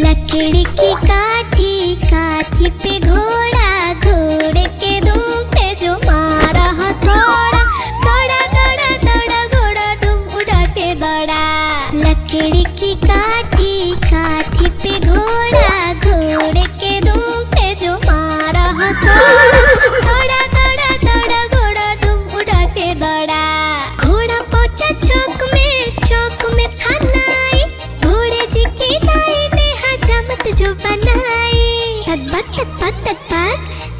लकड़ी की काठी, काठी पे घोड़ा, घोड़े के दुम पे जो मारा हथौड़ा, दौड़ा दौड़ा दौड़ा घोड़ा दुम उठा के दौड़ा। लकड़ी की काठी, काठी पे घोड़ा, घोड़े के दुम पे जो मारा हथौड़ा, दौड़ा दौड़ा दौड़ा घोड़ा दुम उठा के दौड़ा। घोड़ा पहुंचा चौक में था नाई, घोड़े जी की नाई ने हजामत जो बनाई। तक पक तक पक तक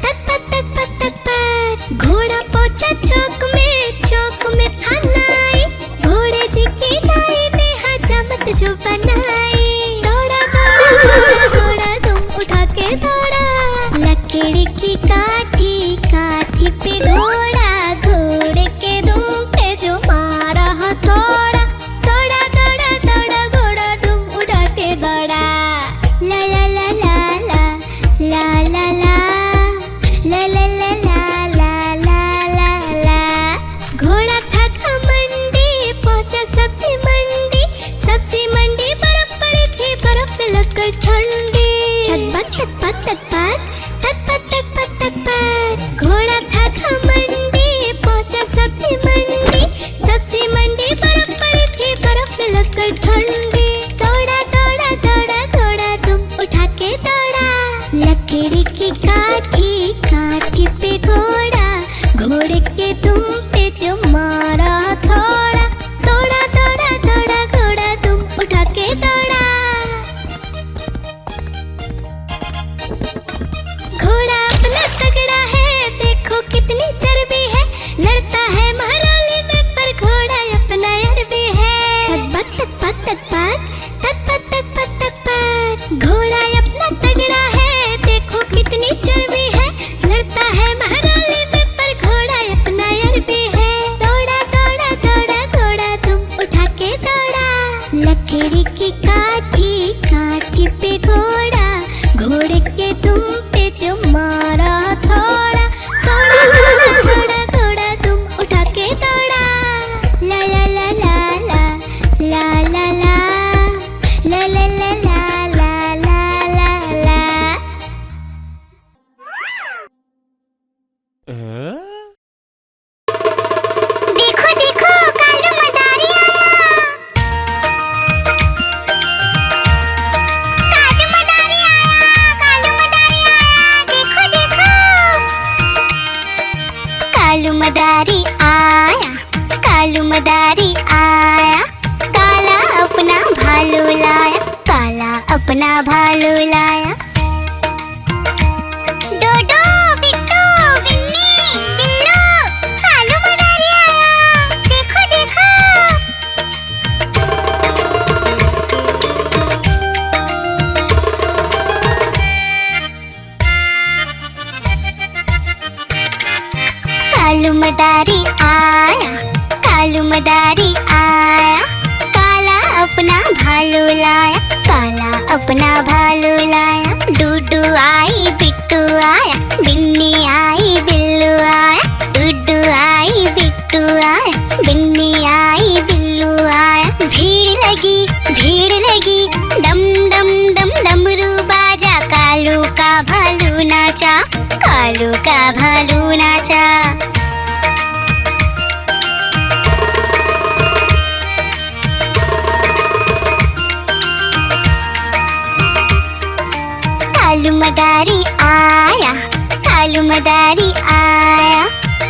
पक तक पक तक पक। घोड़ा पहुंचा चौक में था नाई, घोड़े जी की नाई ने हजामत जो बनाई। दौड़ा दौड़ा दौड़ा घोड़ा तुम उठा के दौड़ा। लकड़ी की काठी, काठी पे घोड़ा, घोड़े के दुम पे जो मारा हथौड़ा, दौड़ा दौड़ा दौड़ा घोड़ा तुम उठा के दौड़ा। ला ला ला ला ला ला ला ला ला ला ला ला ला ला ला। घोड़ा था घमंडी, पहुंचा सब्जी मंडी, सब्जी मंडी बर्फ पड़ी थी, बर्फ में लगकर ठंडी। तक पक तक पक तक पक तक पक तक पक। घोड़ा था घमंडी, पहुंचा सब्जी मंडी, सब्जी मंडी बर्फ पड़ी थी, बर्फ में लगकर ठंडी। दौड़ा दौड़ा दौड़ा घोड़ा तुम उठा के दौड़ा। लकड़ी की काठी, काठी पे घोड़ा, घोड़े के तुम पे जो मारा हथौड़ा, दौड़ा दौड़ा दौड़ा घोड़ा तुम उठा के दौड़ा। घोड़ा अपना तगड़ा है, देखो कितनी चर्बी है, लड़ता है महाराली में पर घोड़ा अपना अरबी है। तक पक तक पक तक पक तक पक तक पक। घोड़ा अपना तगड़ा है, देखो कितनी चर्बी है, लड़ता है महाराली में पर घोड़ा अपना अरबी है। दौड़ा दौड़ा दौड़ा घोड़ा तुम उठा के दौड़ा। लकड़ी की काठी, काठी पे घोड़ा, घोड़े के तुम पे जो मारा हथौड़ा, दौड़ा दौड़ा दौड़ा घोड़ा तुम उठा के दौड़ा। ला ला ला ला ला ला ला ला ला ला ला ला ला ला ला। देखो देखो कालू मदारी आया, कालू मदारी आया, कालू मदारी आया, देखो देखो। कालू मदारी आया, कालू मदारी आया, काला अपना भालू लाया, काला अपना भालू लाया। डोडो बिट्टू बिन्नी बिल्लू, कालू मदारी आया, देखो देखो। कालू मदारी आया, कालू मदारी आया, काला अपना भालू लाया, काला अपना भालू लाया। डूडू आई बिट्टू आया, बिन्नी आई बिल्लू आया, डूडू आई बिट्टू आया, बिन्नी आई बिल्लू आया। भीड़ लगी डम डम डम डमरू बाजा, कालू का भालू नाचा, कालू का भालू नाचा। कालू मदारी आया, कालू मदारी आया,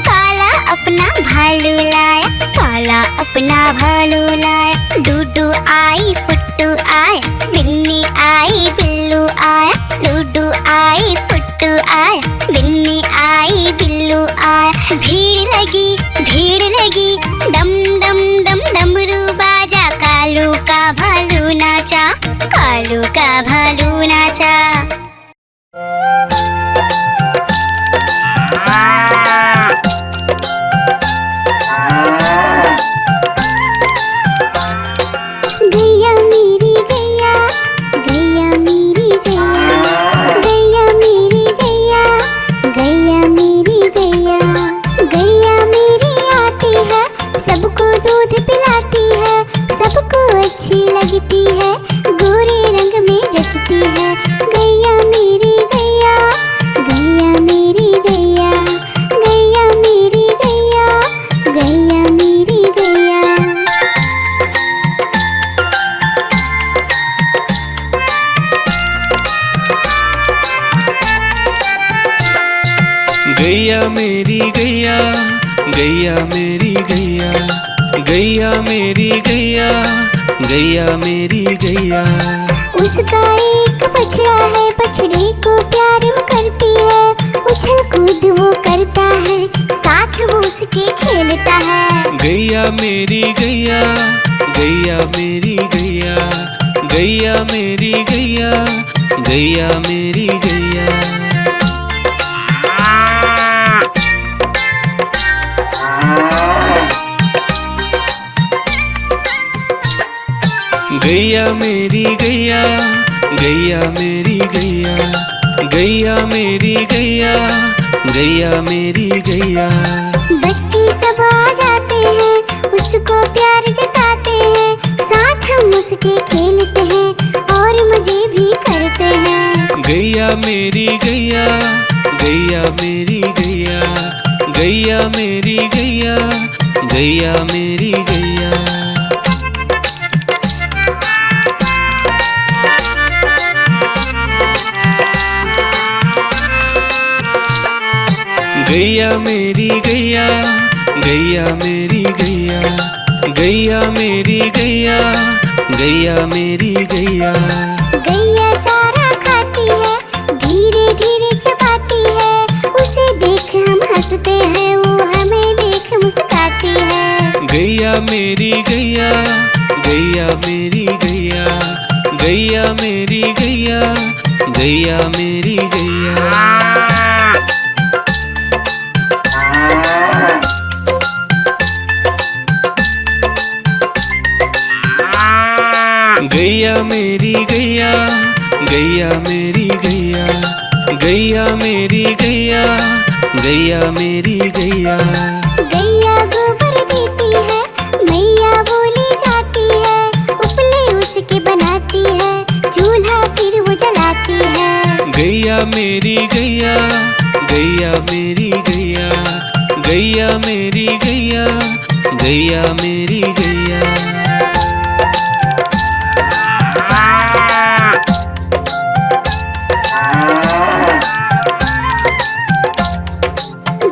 काला अपना भालू लाया, काला अपना भालू लाया। डूडू आई पुट्टू आया, बिन्नी आई बिल्लू आया, डूडू आई पुट्टू आया, बिन्नी आई बिल्लू आया। भीड़ लगी डम डम डम डमरू बाजा, कालू का भालू नाचा, कालू का भालू नाचा। गैया मेरी गैया, गैया मेरी गैया, गैया मेरी गैया, गैया मेरी गैया, गैया मेरी आती है सबको दूध पिलाती है, सबको अच्छी लगती है, गोरे रंग में जचती है। गैया मेरी गैया, गैया मेरी गैया, गैया मेरी गैया, गैया मेरी गैया। गैया मेरी गैया, गैया मेरी गैया, गैया मेरी गैया, गैया मेरी गैया। उसका एक बछड़ा है, बछड़े को प्यार वो करती है, उछल कूद वो करता है, साथ वो उसके खेलता है। गैया मेरी गैया, गैया मेरी गैया, गैया मेरी गैया, गैया मेरी गैया। गैया मेरी गैया, गैया मेरी गैया, गैया मेरी गैया, गैया मेरी गैया। बच्चे सब आ जाते हैं, उसको प्यार जताते हैं, साथ हम उसके खेलते हैं और मजे भी करते हैं। गैया मेरी गैया, गैया मेरी गैया, गैया मेरी गैया, गैया मेरी गैया। गैया मेरी गैया, गैया मेरी गैया, गैया मेरी गैया, गैया मेरी गैया। गैया चारा खाती है, धीरे धीरे चबाती है, उसे देख हम हंसते हैं, वो हमें देख मुस्कुराती है। गैया मेरी गैया, गैया मेरी गैया, गैया मेरी गैया, गैया मेरी गैया। गैया मेरी गैया, गैया मेरी गैया, गैया मेरी गैया, गैया मेरी गैया। गैया गोबर देती है, मैया बोली जाती है, उपले उसके बनाती है, चूल्हा फिर वो जलाती है। गैया मेरी गैया, गैया मेरी गैया, गैया मेरी गैया, गैया मेरी गैया।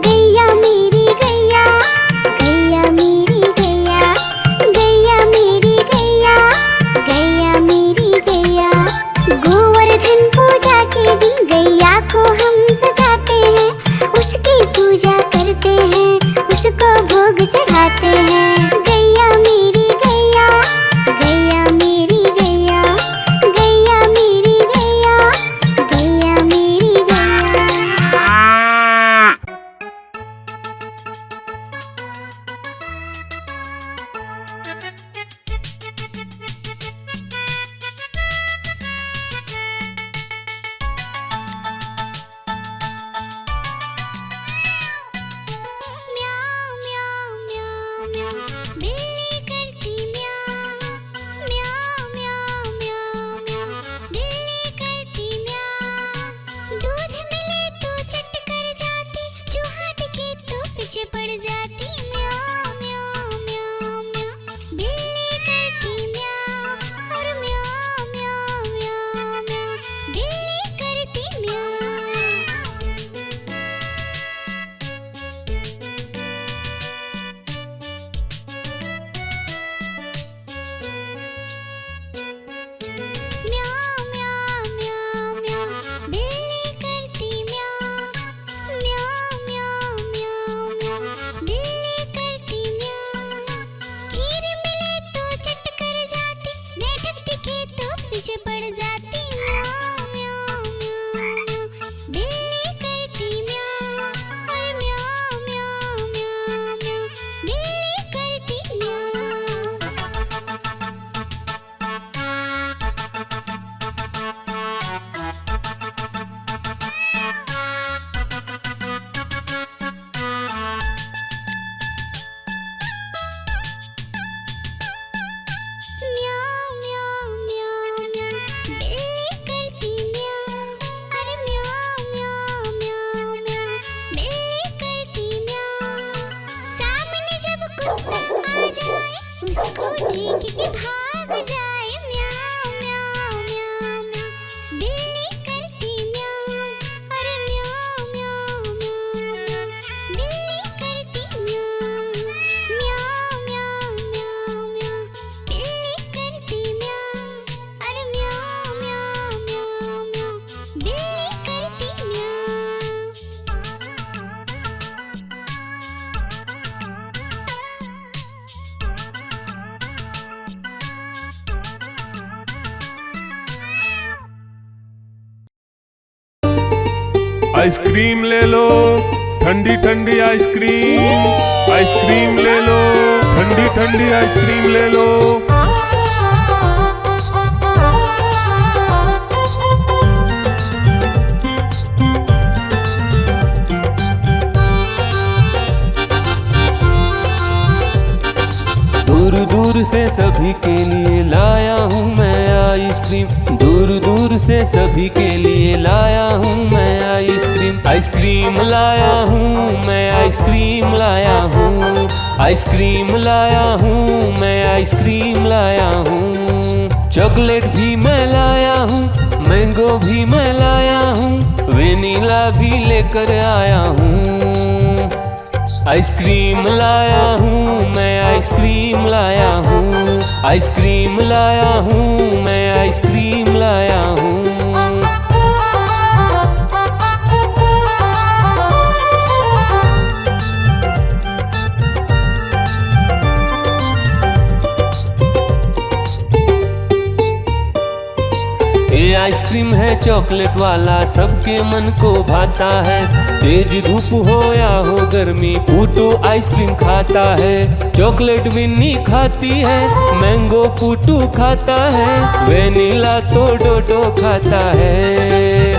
गैया मेरी गैया, गैया मेरी गैया, गैया मेरी गैया, गैया मेरी गैया। गोवर्धन पूजा के दिन गैया को हम सजाते हैं, उसकी पूजा करते हैं, उसको भोग चढ़ाते हैं। गैया मेरी गैया, देख के भाग जाए म्याऊं म्याऊं म्याऊं म्याऊं। बिल्ली करती म्याऊं, अरे म्याऊं म्याऊं म्याऊं म्याऊं। बिल्ली करती म्याऊं म्याऊं म्याऊं म्याऊं म्याऊं। बिल्ली करती म्याऊं, अरे म्याऊं म्याऊं म्याऊं म्याऊं। बिल्ली करती म्याऊं। आइसक्रीम ले लो, ठंडी ठंडी आइसक्रीम। आइसक्रीम ले लो, ठंडी ठंडी आइसक्रीम ले लो। दूर दूर से सभी के लिए लाया हूँ मैं आइसक्रीम। दूर दूर से सभी के लिए लाया हूँ मैं आइसक्रीम। आइसक्रीम लाया हूँ मैं, आइसक्रीम लाया हूँ। आइसक्रीम लाया हूँ मैं, आइसक्रीम लाया हूँ। चॉकलेट भी मैं लाया हूँ, मैंगो भी मैं लाया हूँ, वेनिला भी लेकर आया हूँ। आइसक्रीम लाया हूँ मैं, आइसक्रीम लाया हूँ। आइसक्रीम लाया हूँ मैं, आइसक्रीम लाया हूँ। ये आइसक्रीम है चॉकलेट वाला, सबके मन को भाता है। तेज धूप हो या हो गर्मी, पूटू आइसक्रीम खाता है। चॉकलेट विन्नी खाती है, मैंगो पूटू खाता है, वेनिला तो डोडो खाता है।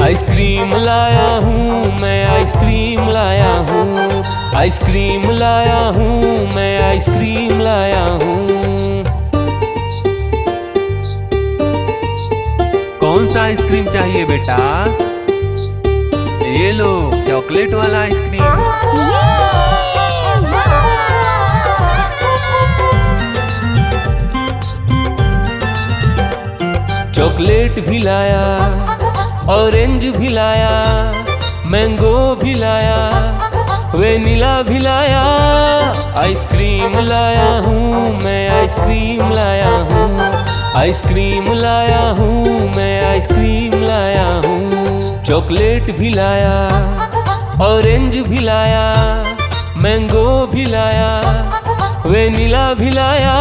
आइसक्रीम लाया हूँ मैं, आइसक्रीम लाया हूँ। आइसक्रीम लाया हूँ मैं, आइसक्रीम लाया हूँ। कौन सा आइसक्रीम चाहिए बेटा? ये लो चॉकलेट वाला आइसक्रीम। चॉकलेट भी लाया, ऑरेंज भी लाया, मैंगो भी लाया, वेनिला भी लाया। आइसक्रीम लाया हूँ मैं, आइसक्रीम लाया हूँ। आइसक्रीम लाया हूँ मैं, आइसक्रीम लाया हूँ। चॉकलेट भी लाया, ऑरेंज भी लाया, मैंगो भी लाया, वेनिला भी लाया।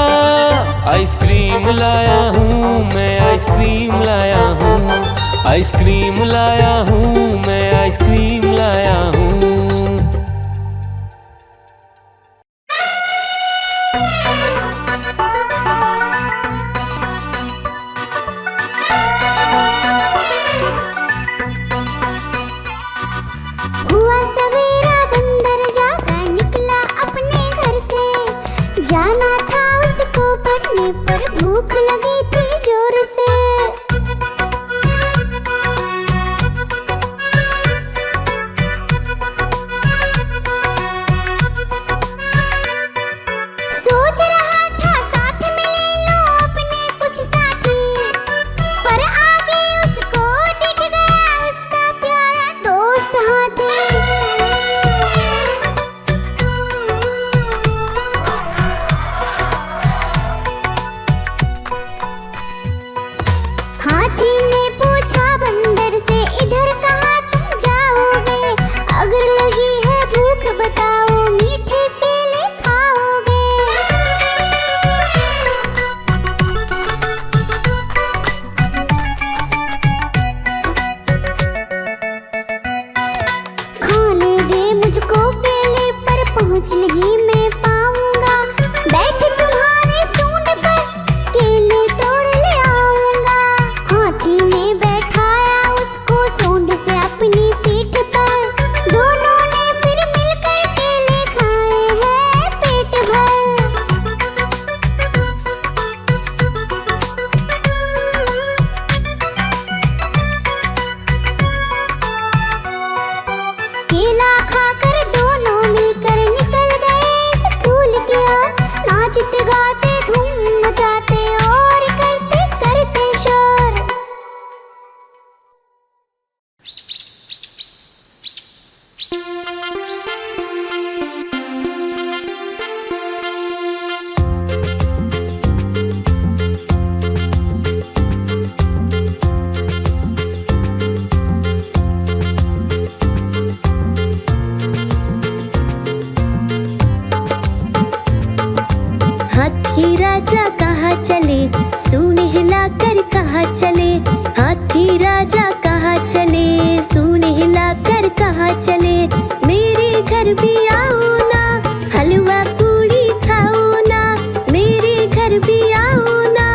आइसक्रीम लाया हूँ मैं, आइसक्रीम लाया हूँ। आइसक्रीम लाया हूँ मैं, आइसक्रीम लाया हूँ। हुआ सवेरा बंदर जागा निकला अपने घर से। जाना था उसको पढ़ने पर भूख लगी थी जोर से। सोच रहा था साथ में ले लो अपने कुछ साथी, पर आगे उसको दिख गया उसका प्यारा दोस्त हाथी। हाथी राजा कहाँ चले, सूंड हिलाकर कहाँ चले। हाथी राजा कहाँ चले, सूंड हिलाकर कहाँ चले। मेरे घर भी आओ ना, हलवा पूड़ी खाओ ना। मेरे घर भी आओ ना,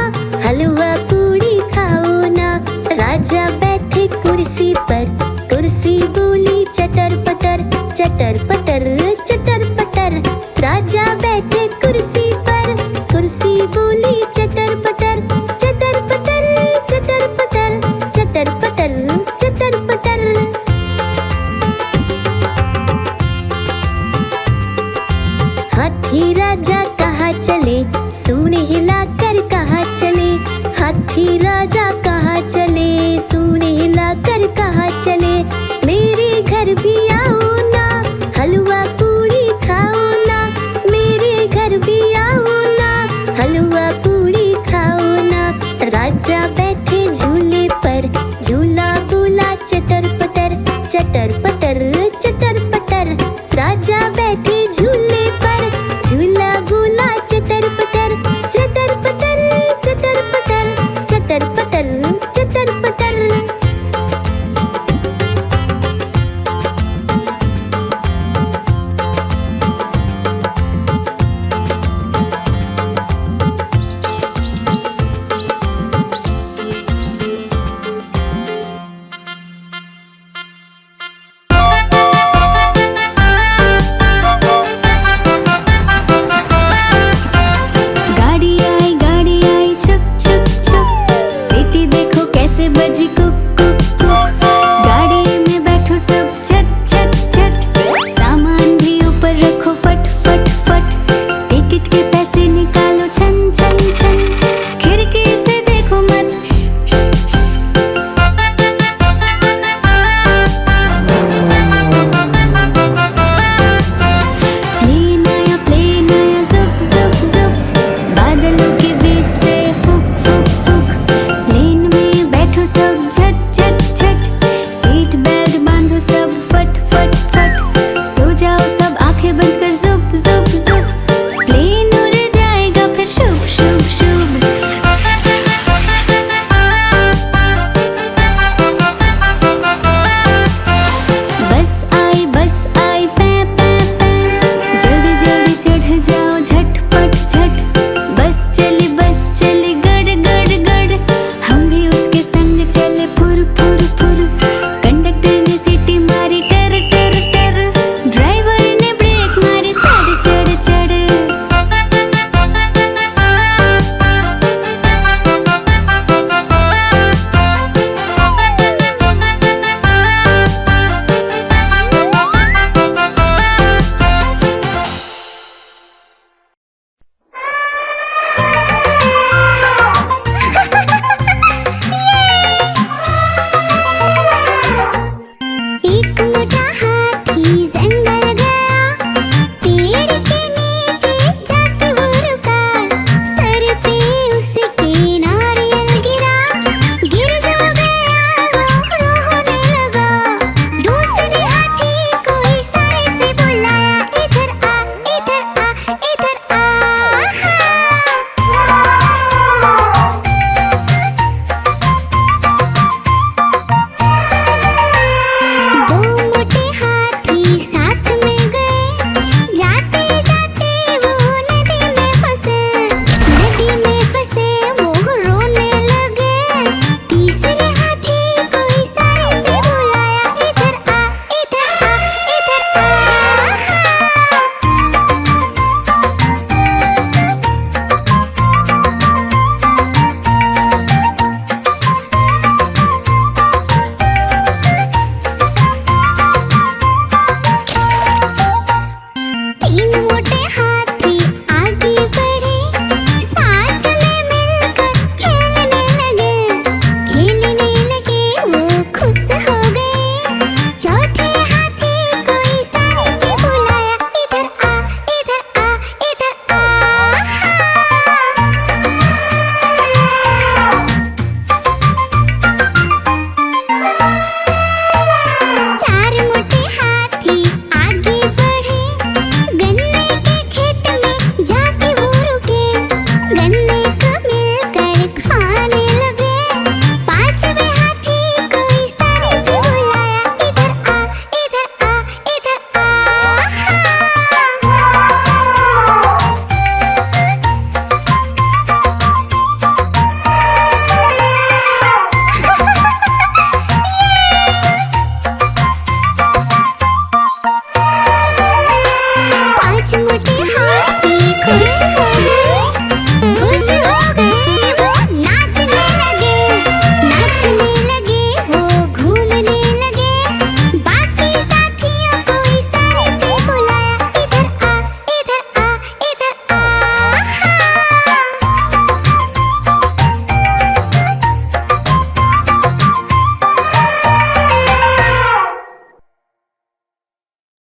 हलवा पूड़ी खाओ ना। राजा बैठे कुर्सी पर, कुर्सी बोली चटर पटर, चटर पटर चटर पटर। राजा बैठे कुर्सी पर, कुर्सी बोली चटर पटर, चटर पटर चटर पटर, चटर पटर चटर पटर। हाथी राजा कहाँ चले, सूंड हिलाकर कहाँ चले। हाथी राजा कहाँ चले,